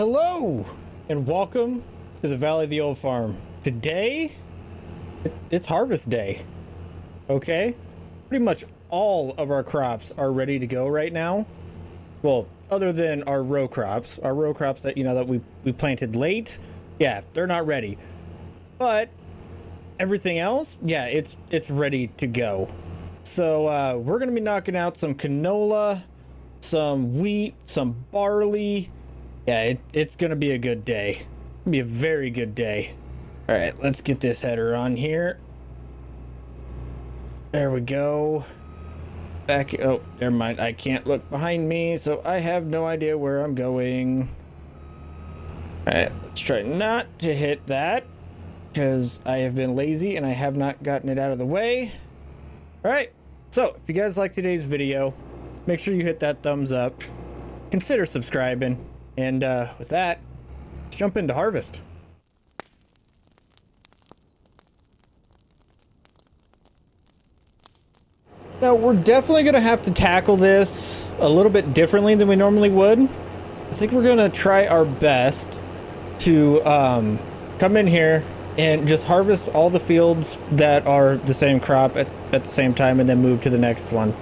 Hello and welcome to the Valley of the Old Farm. Today, it's harvest day. Okay, pretty much all of our crops are ready to go right now. Well, other than our row crops that that we planted late. Yeah, they're not ready. But everything else, yeah, it's ready to go. So we're gonna be knocking out some canola, some wheat, some barley. Yeah, it's gonna be a good day. It's gonna be a very good day. All right, let's get this header on here. There we go. Back. Oh, never mind. I can't look behind me, so I have no idea where I'm going. All right, let's try not to hit that because I have been lazy and I have not gotten it out of the way. All right, so if you guys like today's video, make sure you hit that thumbs up. Consider subscribing. And with that, let's jump into harvest. Now, we're definitely going to have to tackle this a little bit differently than we normally would. I think we're going to try our best to come in here and just harvest all the fields that are the same crop at the same time and then move to the next one.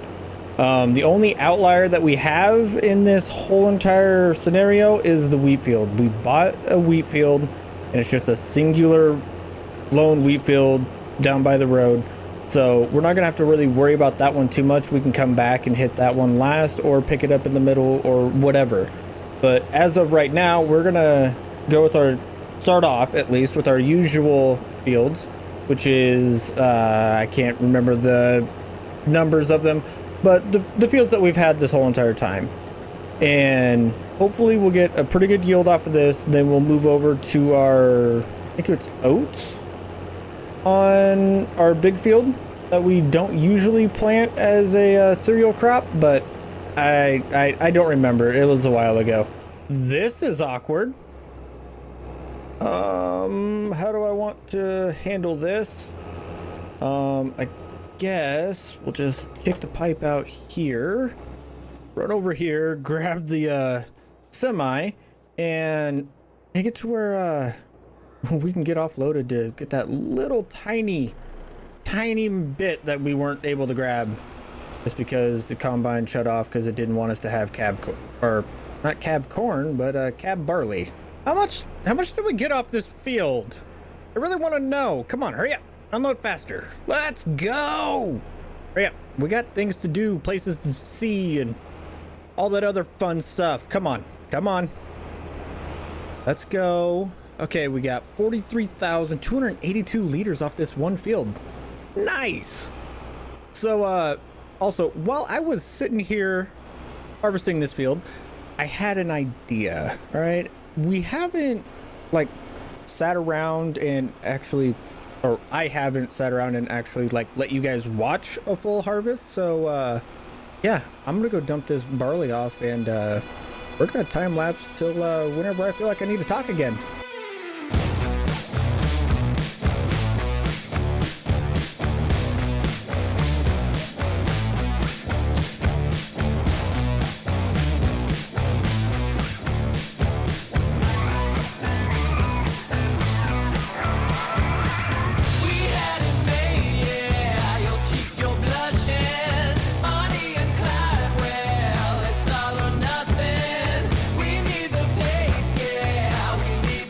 The only outlier that we have in this whole entire scenario is the wheat field. We bought a wheat field and it's just a singular lone wheat field down by the road. So we're not gonna have to really worry about that one too much. We can come back and hit that one last or pick it up in the middle or whatever. But as of right now, we're gonna go with start off at least with our usual fields, which is, I can't remember the numbers of them, but the fields that we've had this whole entire time. And hopefully we'll get a pretty good yield off of this. Then we'll move over to our, I think it's oats on our big field that we don't usually plant as a cereal crop, but I don't remember. It was a while ago. This is awkward. How do I want to handle this? I guess we'll just kick the pipe out here, run over here, grab the semi, and make it to where we can get offloaded to get that little tiny bit that we weren't able to grab just because the combine shut off because it didn't want us to have not cab corn, but cab barley. How much did we get off this field? I really want to know. Come on, hurry up. Unload faster. Let's go. Hurry up. We got things to do, places to see, and all that other fun stuff. Come on. Come on. Let's go. Okay, we got 43,282 liters off this one field. Nice. So, also, while I was sitting here harvesting this field, I had an idea, all right? We haven't, like, sat around and actually... or I haven't sat around and actually like let you guys watch a full harvest. So yeah, I'm gonna go dump this barley off and we're gonna time lapse till whenever I feel like I need to talk again. We need the pace, yeah. We need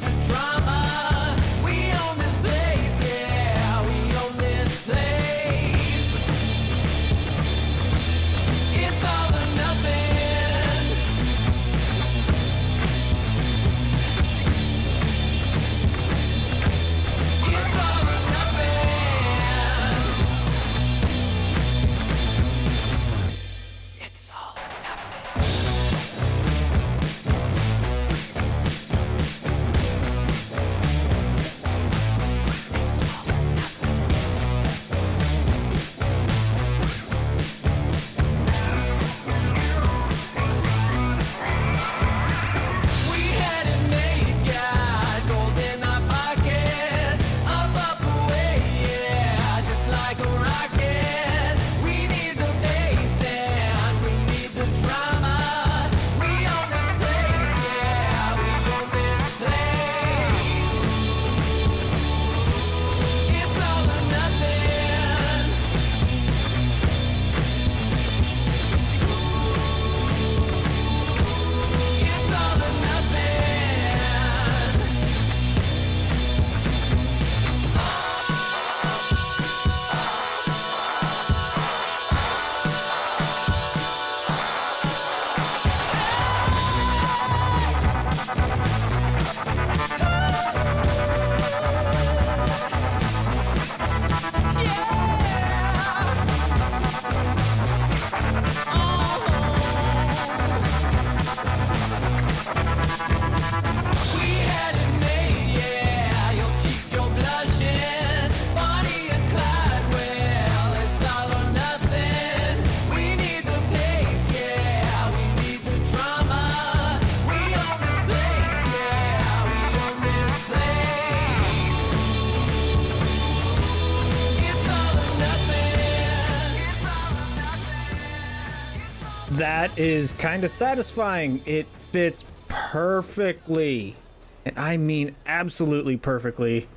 That is kind of satisfying. It fits perfectly. And I mean absolutely perfectly.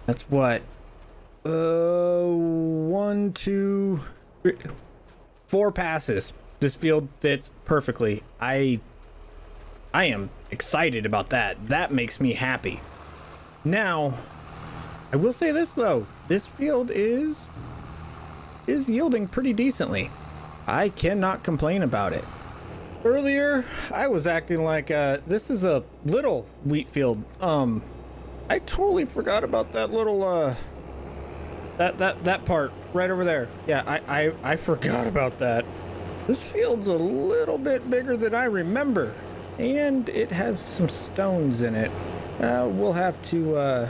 That's what? 1, 2, 3, 4 passes. This field fits perfectly. I am excited about that. That makes me happy. Now, I will say this though. This field is yielding pretty decently. I cannot complain about it. Earlier, I was acting like this is a little wheat field. I totally forgot about that little that part right over there. Yeah, I forgot about that. This field's a little bit bigger than I remember, and it has some stones in it. We'll have to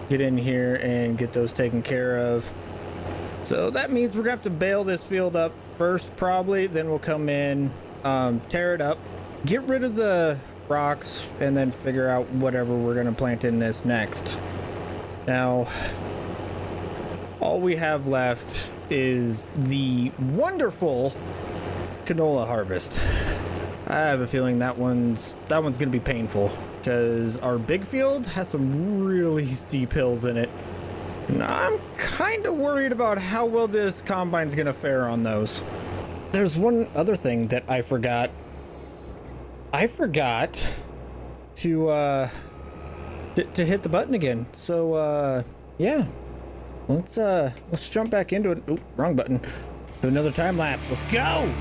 get in here and get those taken care of. So that means we're gonna have to bale this field up first, probably. Then we'll come in, tear it up, get rid of the rocks, and then figure out whatever we're gonna plant in this next. Now, all we have left is the wonderful canola harvest. I have a feeling that one's gonna be painful because our big field has some really steep hills in it. And I'm kind of worried about how well this combine's gonna fare on those. There's one other thing that I forgot. I forgot to hit the button again. So yeah, let's jump back into it. Oop, wrong button. Do another time lapse. Let's go.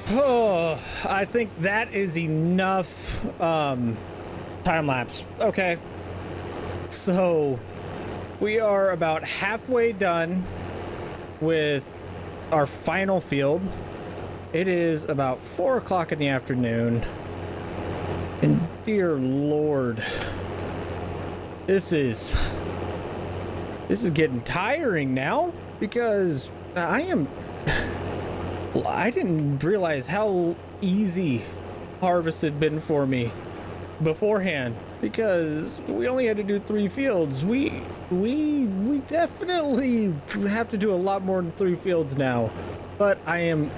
Oh, I think that is enough time lapse. Okay. So we are about halfway done with our final field. It is about 4 o'clock in the afternoon. And dear Lord, this is getting tiring now because I didn't realize how easy harvest had been for me beforehand because we only had to do 3 fields. We definitely have to do a lot more than 3 fields now, but I am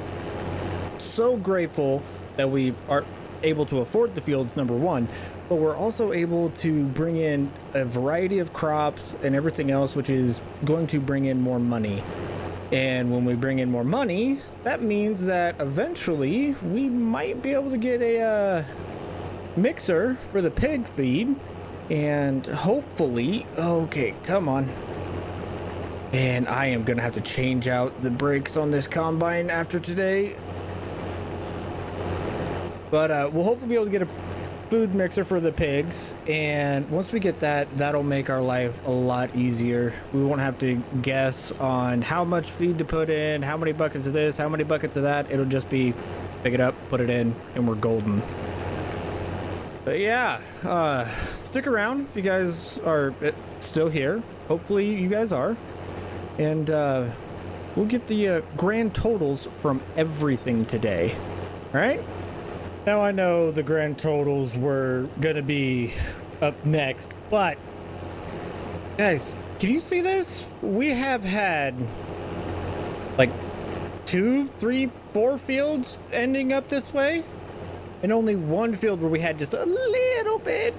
so grateful that we are able to afford the fields, number one, but we're also able to bring in a variety of crops and everything else, which is going to bring in more money. And when we bring in more money, that means that eventually we might be able to get a mixer for the pig feed, and hopefully, okay, come on. And I am gonna have to change out the brakes on this combine after today. But we'll hopefully be able to get a food mixer for the pigs, and once we get that, that'll make our life a lot easier. We won't have to guess on how much feed to put in, how many buckets of this, how many buckets of that. It'll just be pick it up, put it in, and we're golden. But yeah, stick around if you guys are still here. Hopefully you guys are, and we'll get the grand totals from everything today. All right. Now I know the grand totals were gonna be up next, but guys, can you see this? We have had like 2, 3, 4 fields ending up this way, and only 1 field where we had just a little bit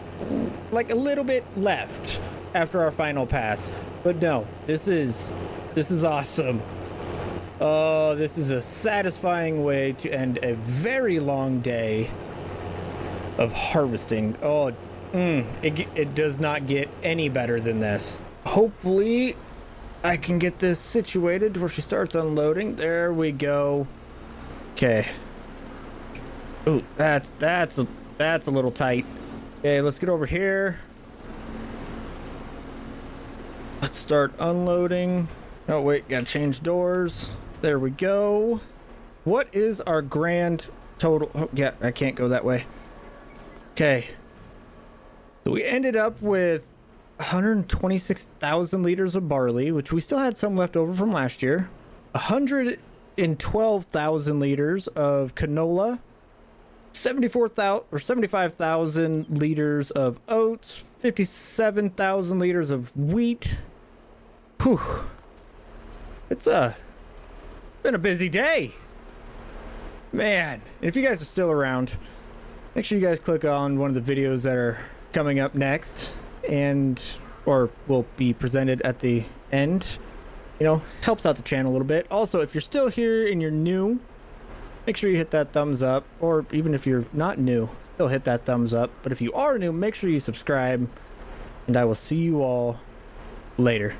left after our final pass. But no, this is awesome. Oh, this is a satisfying way to end a very long day of harvesting. Oh, it does not get any better than this. Hopefully, I can get this situated where she starts unloading. There we go. Okay. Ooh, that's a little tight. Okay, let's get over here. Let's start unloading. Oh wait, gotta change doors. There we go. What is our grand total? Oh, yeah, I can't go that way. Okay. So we ended up with 126,000 liters of barley, which we still had some left over from last year. 112,000 liters of canola. 75,000 liters of oats. 57,000 liters of wheat. Whew. It's been a busy day, man. And if you guys are still around, make sure you guys click on one of the videos that are coming up next or will be presented at the end. You know, helps out the channel a little bit. Also, if you're still here and you're new, make sure you hit that thumbs up, or even if you're not new, still hit that thumbs up. But if you are new, make sure you subscribe, and I will see you all later.